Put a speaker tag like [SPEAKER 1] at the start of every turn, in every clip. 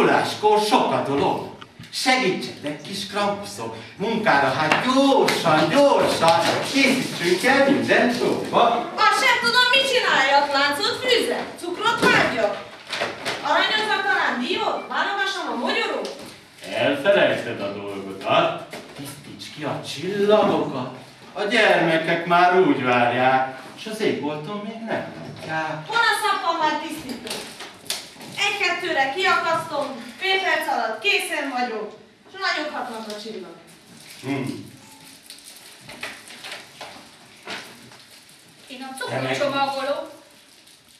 [SPEAKER 1] Mikuláskor sok a dolog. Segítsetek, kis krampuszok, munkára, hát gyorsan, készítsünk el minden dolgot.
[SPEAKER 2] Azt sem tudom, mit csináljak, láncot fűzzek, cukrot vágyjak. Aranyozza talán diót, válogassam a mogyorót.
[SPEAKER 1] Elfelejted a dolgodat, tisztíts ki a csillagokat. A gyermekek már úgy várják, és az égbolton még nem látják.
[SPEAKER 2] Hol a szappam már tisztítom? Egy-kettőre kiakasztom, fél perc alatt készen vagyok, és nagyobbhatnak a csillag.
[SPEAKER 3] Én a cukrot csomagolom.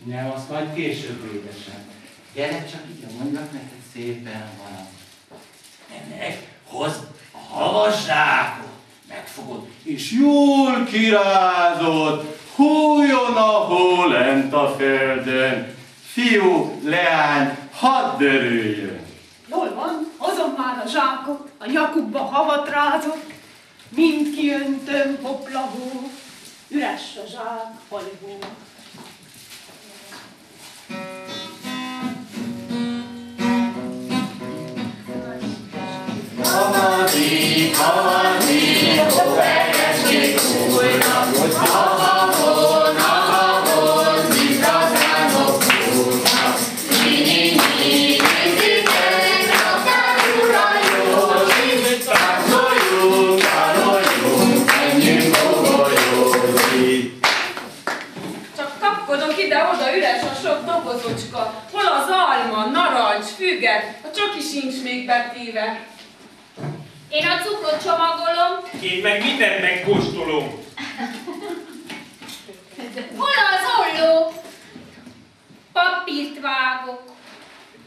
[SPEAKER 1] Nem, azt majd később édesem. Gyere csak ide, mondjak neked szépen valamit. Ennek hozd a havasrákot, megfogod, és jól kirázod, hújjon a hó lent a földön. Fiú, leány, hadd örüljön!
[SPEAKER 4] Jól van, hozom már a zsákot, a nyakukba havat rázok, mind kiöntöm, hoplahó, üres a zsák, halivó.
[SPEAKER 1] Havazik, ó, ereskék újnak, hogy havahon, mint az álmok úrnak. Nézítek, akár ura jól, tánoljunk, menjünk óvolyozni.
[SPEAKER 5] Csak kapkodok ide-oda, üres a sok dobozocska. Hol az alma, narancs, füge, a csoki sincs még betéve.
[SPEAKER 3] Én a cukrot csomagolom.
[SPEAKER 6] Én meg mindent megkóstolom.
[SPEAKER 3] Hol az olló? Papírt vágok.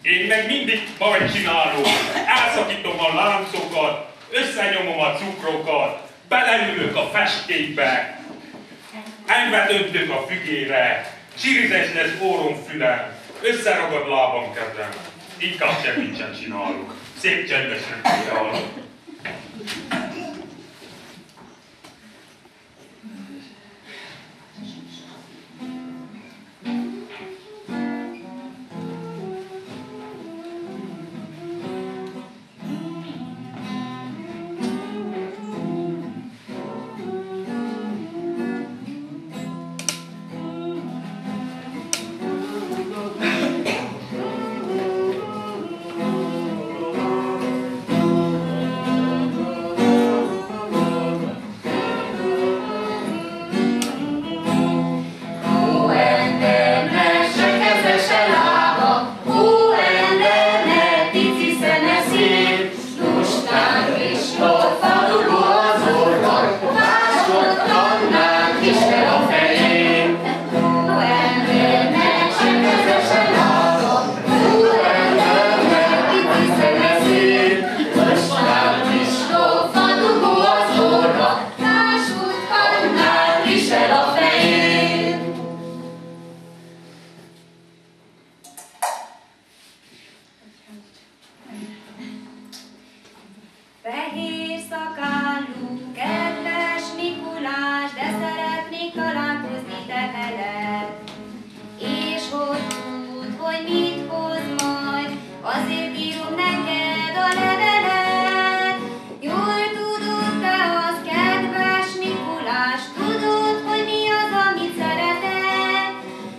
[SPEAKER 6] Én meg mindig bajt csinálok. Elszakítom a láncokat, összenyomom a cukrokat, beleülök a festékbe, enyvet öntök a fügére, csirizes lesz órom fülem, összeragad lábam kezem. Inkább semmit csinálok. Szép csendesen csinálok.
[SPEAKER 7] Fehér szakálú, kedves Mikulás, de szeretnék találkozni te veled. És hogy tudd, hogy mit hoz majd, azért írom neked a levelet. Jól tudod te azt, kedves Mikulás, tudod, hogy mi az, amit szereted,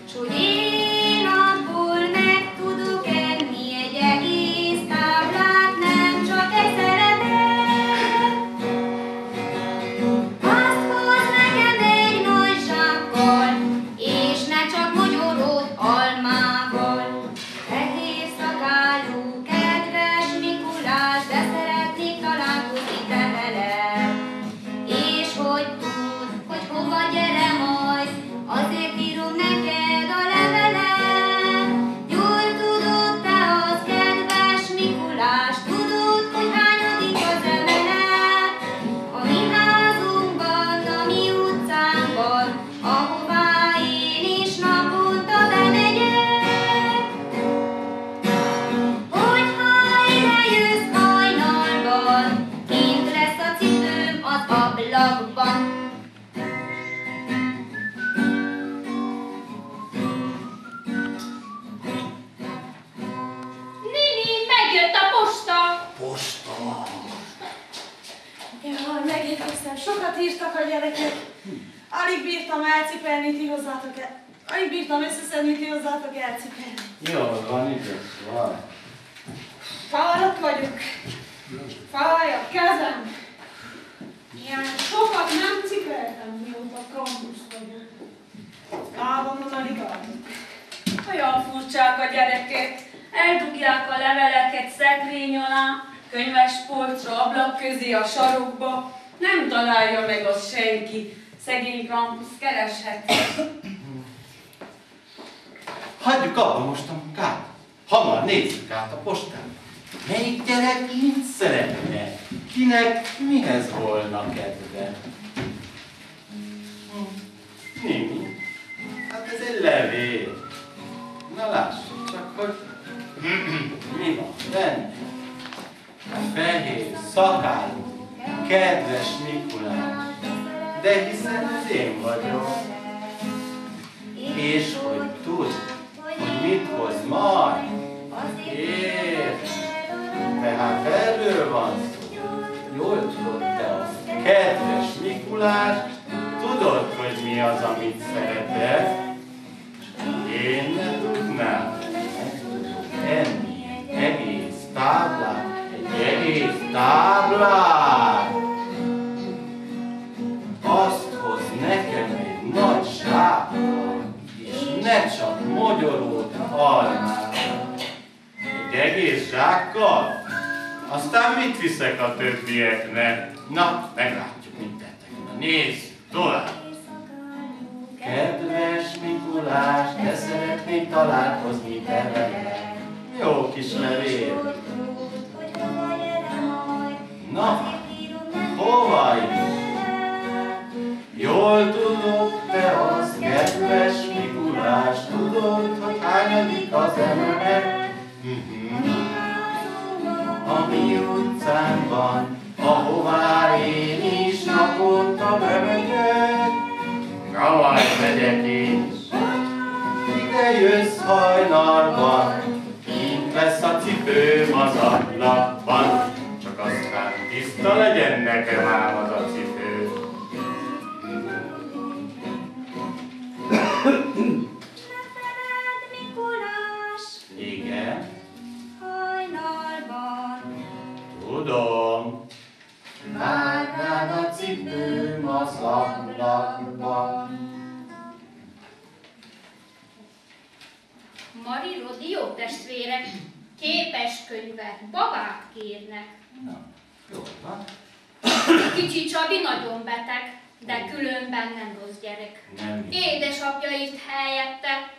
[SPEAKER 7] s hogy én abból meg tudok enni egy egész táblát, nem csak egy szeretet. Azt hozd nekem egy nagy zsákkal, és ne csak mogyorod almával. Fehér szakálú,
[SPEAKER 2] hiszem, sokat írtak a gyerekek. Alig bírtam elcipelni, ti hozzátok el. Alig bírtam összeszedni, ti hozzátok elcipelni.
[SPEAKER 1] Jól van, igaz van.
[SPEAKER 4] Fáradt vagyok. Fáj a kezem. Ilyen sokat nem cipeltem, mióta kampusz vagyok. Lábamon alig állok.
[SPEAKER 5] Olyan furcsák a gyerekek. Eldugják a leveleket szekrény alá, könyvespolcra, ablak közé a sarokba. Nem találja meg azt senki. Szegény Krampus kereshet.
[SPEAKER 1] Hagyjuk abba most a munkát. Hamar nézzük át a postán. Melyik gyerek mit szeretne? Kinek mihez volna kedve? Mimi, hát ez egy levél. Na lássuk csak, hogy mi van benne. Fehér szakálú, kedves Mikulás, de hiszen ez én vagyok. És hogy tud, hogy mit hoz majd. Érted? Tehát erről van szó. Jól tudod te azt, kedves Mikulás, tudod, hogy mi az, amit szereted. Én nem tudnám. Meg tudok enni egy egész táblát. Egy egész táblát. Azt hoz nekem egy nagy zsákkal, és ne csak mogyorót almát. Egy egész zsákkal? Aztán mit viszek a többieknek? Na, meglátjuk, mit tettek. Na, nézzük tovább. Kedves Mikulás, de szeretnék találkozni te veled. Jó kis levél. Na, hova is? Jól tudod te az, kedves Mikulás, tudod, hogy hányadik az emelet? A mi utcánkban, ahová én is naponta bemegyek. Gavaj megyek én is. Ide jössz hajnalban, kint lesz a cipőm az ablakban. Csak aztán tiszta legyen nekem ám az a cipő. Igen.
[SPEAKER 7] Hajnalban.
[SPEAKER 1] Tudom. Vágnád a cipőm az ablakban.
[SPEAKER 3] Mari, Rodi, jó testvérek, képes könyvet, babát kérnek.
[SPEAKER 1] Na, jó van.
[SPEAKER 3] Kicsi Csabi nagyon beteg, de különben nem rossz gyerek.
[SPEAKER 1] Nem.
[SPEAKER 3] Édesapja írt helyette,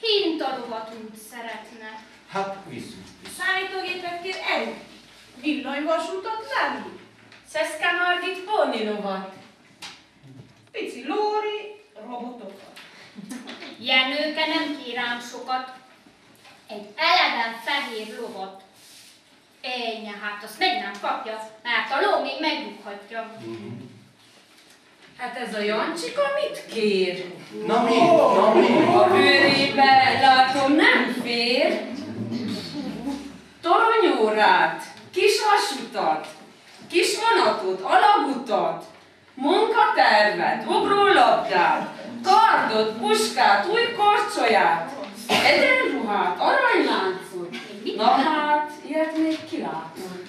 [SPEAKER 3] hintarovat úgy szeretne.
[SPEAKER 1] Hát viszont.
[SPEAKER 2] Számítógépet kér el.
[SPEAKER 4] Villanyvasutat nem ír.
[SPEAKER 5] Szeszke Margit pónilovat.
[SPEAKER 4] Pici Lóri robotokat.
[SPEAKER 3] Jenőke nem kér ám sokat, egy eleven fehér lovat. Ennyi, hát azt meg nem kapja, mert a ló még megdughatja.
[SPEAKER 5] Hát ez a Jancsika mit kér?
[SPEAKER 1] Na mi? Na mi?
[SPEAKER 5] A bőrébe látom nem fér. Toronyórát, kis vasutat, kis vonatot, alagutat, munkatervet, ugrólabdát, kardot, puskát, új korcsolyát, egyenruhát, aranyláncot. Na hát, ilyet még kilátom.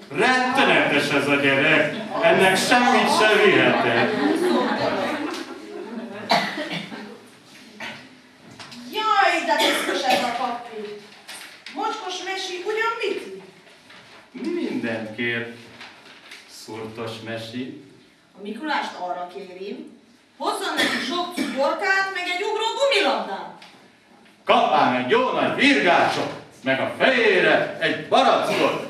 [SPEAKER 1] Rettenetes ez a gyerek, ennek semmit se vihetek.
[SPEAKER 2] Jaj, de tisztos ez a papír. Mocskos mesi ugyan mit ír?
[SPEAKER 1] Mindent kér. Szurtos mesi.
[SPEAKER 2] A Mikulást arra kérim, hozzon neki sok cukorkát, meg egy ugró gumilabdát.
[SPEAKER 1] Kapál egy jó nagy virgácsot, meg a fejére egy barackot.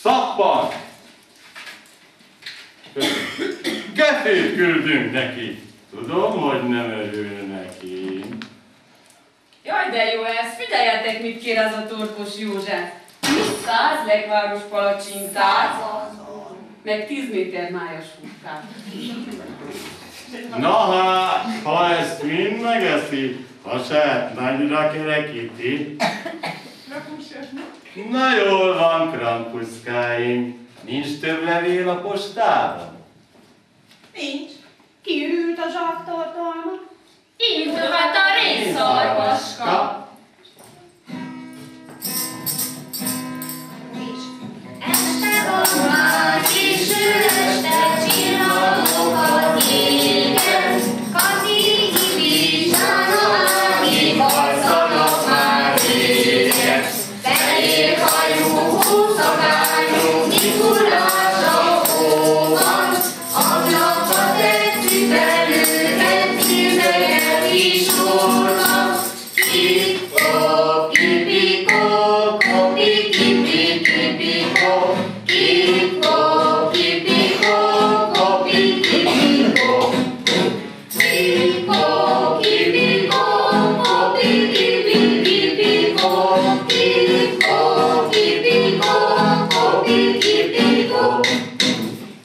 [SPEAKER 1] Szappan! Kefét küldünk neki. Tudom, hogy nem örül neki.
[SPEAKER 5] Jaj, de jó ez! Figyeljetek, mit kér az a torkos József! 100 legváros palacsintát, meg 10 méter májas húskát.
[SPEAKER 1] Na hát, ha ezt mind megeszi, ha se nagyra kerekíti. Na jól van, krampuszkáim,
[SPEAKER 8] Nincs több levél a postában?
[SPEAKER 4] Nincs. Kiürült a zsáktartalma.
[SPEAKER 3] Indulhat a rénszarvaska.
[SPEAKER 7] Este van már késő este, csillagokat éget, Kati, Ibi, Zsána, Ági, alszanak már véget. Fehér hajú, húszakányú, Mikulás a hóban, ablakba tettük belőket, nézeket is úrnak. Kipko, kipiko, kopi, kipi, kipiko, kipko, kipiko, kopi, kipiko. Kipko, kipiko, kopi, kipi, kipiko, kipko, kipiko, kopi, kipiko.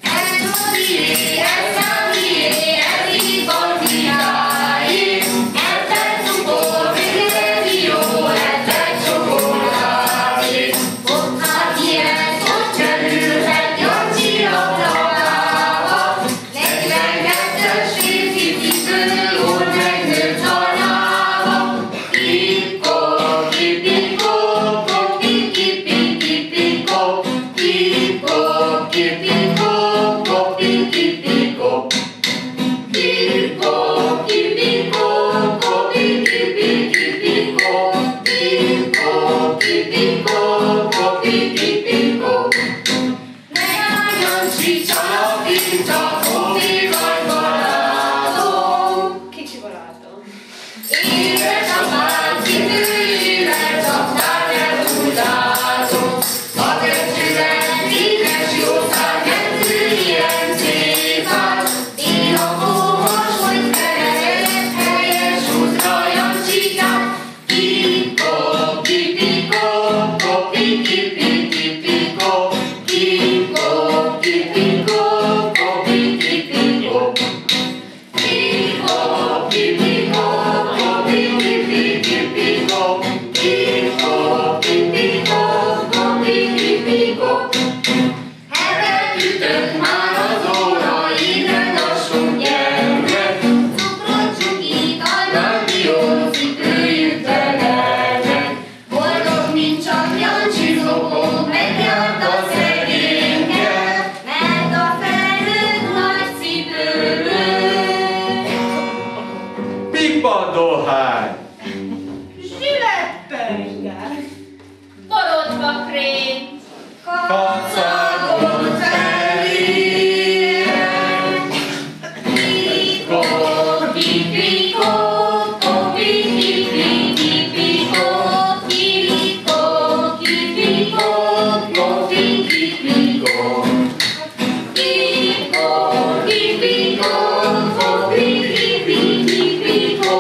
[SPEAKER 7] Ez a mié, ez a mié, ez itt a miáé, ez egy cukor, ez jó, ez egy csokoládé. Ott hát ilyen, ott kerülhet Jancsi a plánába, 42-es férfi cipő, jól megnőtt a lába. Kipko, kipiko, kopi, kipi, kipiko, kipko, kipiko, kopi, kipiko. Kipko, kipiko, kopi, kipi, kipiko, kipko, kipiko, kopi, kipiko. Ne álljon csicsa, pinta, kopi, vagy barátom.
[SPEAKER 4] Kicsi barátom.
[SPEAKER 7] Édes a páncipőjével, csaptál el úgy látom. A testület édes jószág, mentő ilyen szép áll. Én a kómas, hogy keresett helyes útra Jancsikát. Kipko, kipiko, kopi, kipi, kipiko, kipko, kipiko, kopi, kipiko. Kipko, kipiko, kopi, kipi, kipiko, kipko, kipiko, kopi, kipiko. Hetet ütött már az óra, innen lassan gyermek, cukrot, csukit, adnak, dió, cipőjük telelnek. Boldog, mint csak Jancsi zokog, megjárt a szegényket, mert a felnőtt nagy cipőből.
[SPEAKER 8] Pipa dohány!
[SPEAKER 4] Zsilettengel.
[SPEAKER 3] Borodva krém.
[SPEAKER 8] Kacagot
[SPEAKER 7] Kipko, kipiko, kopi, kipi, kipiko, kipko, kipiko, kopi, kipiko. Kipko, kipiko, kopi, kipi, kipiko,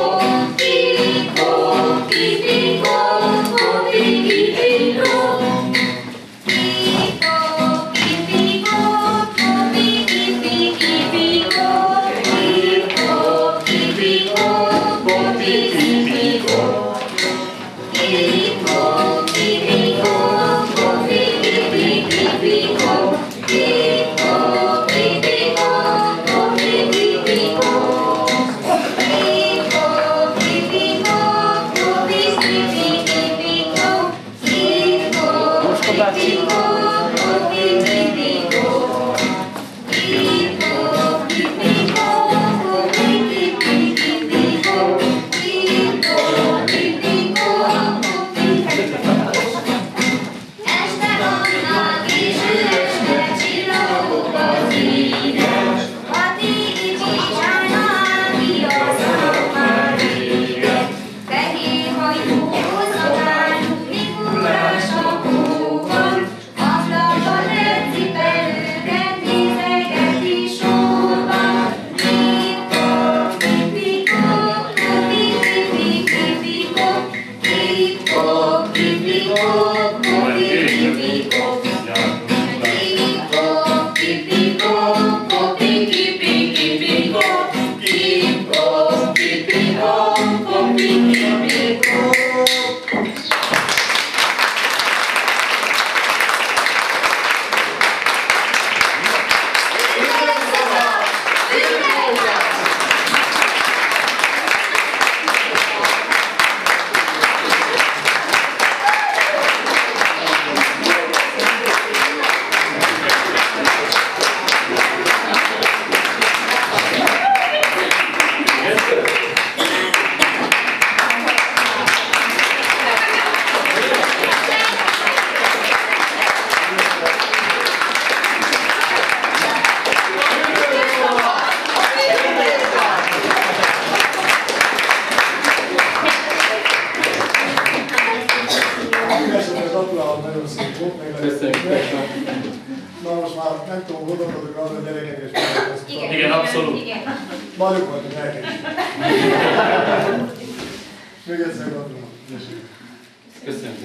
[SPEAKER 7] kipko, kipiko, kopi, kipiko. Fehér hajú, hosszabálú, Mikulás a hóban,
[SPEAKER 9] nagyon szép volt, meg
[SPEAKER 8] Köszönjük.
[SPEAKER 9] Na most már nem tudom, gondolkodok arra, a gyerekek és megköztem.
[SPEAKER 8] Igen, abszolút.
[SPEAKER 9] Nagyok voltak nekik. Még egyszer gondolom.
[SPEAKER 8] Köszönjük.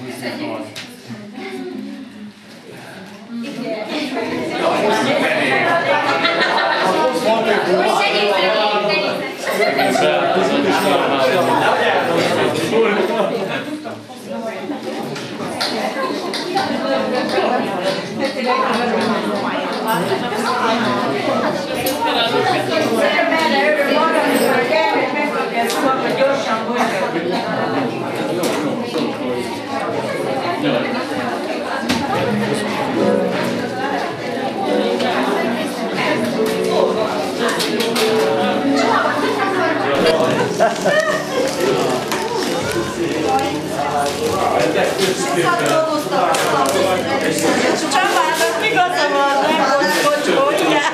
[SPEAKER 2] Csabának igaza van, nem kocskódjál.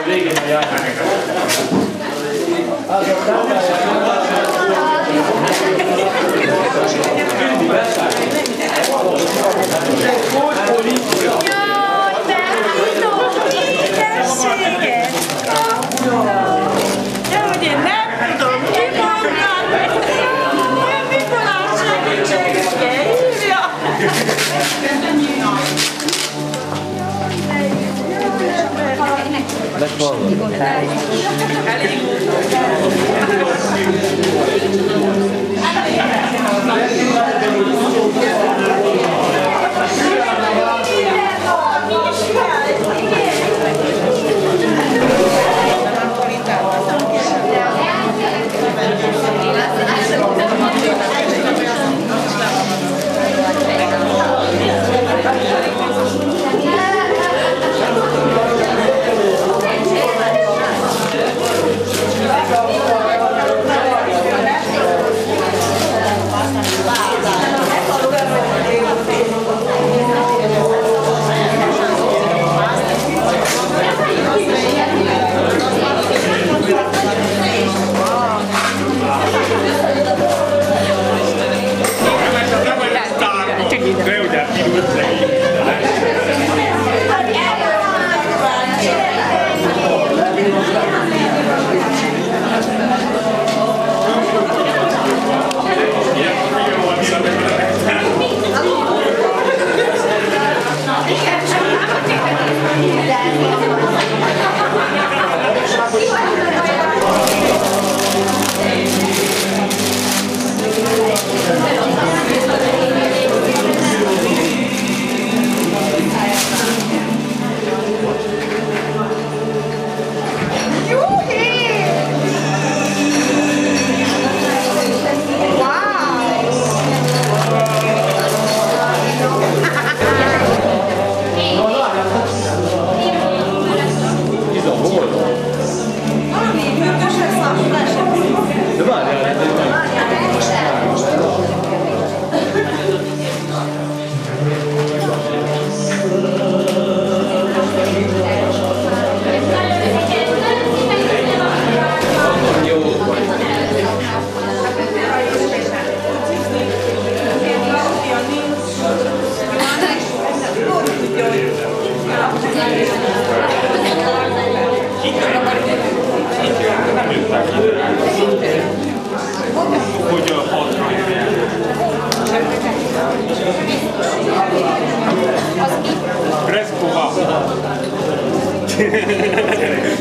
[SPEAKER 2] Jaj, de hányom édességet! De hogy én nem tudom kimondani! Jaj, Mikulás segítségükkel hívja!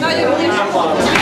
[SPEAKER 6] Nagyon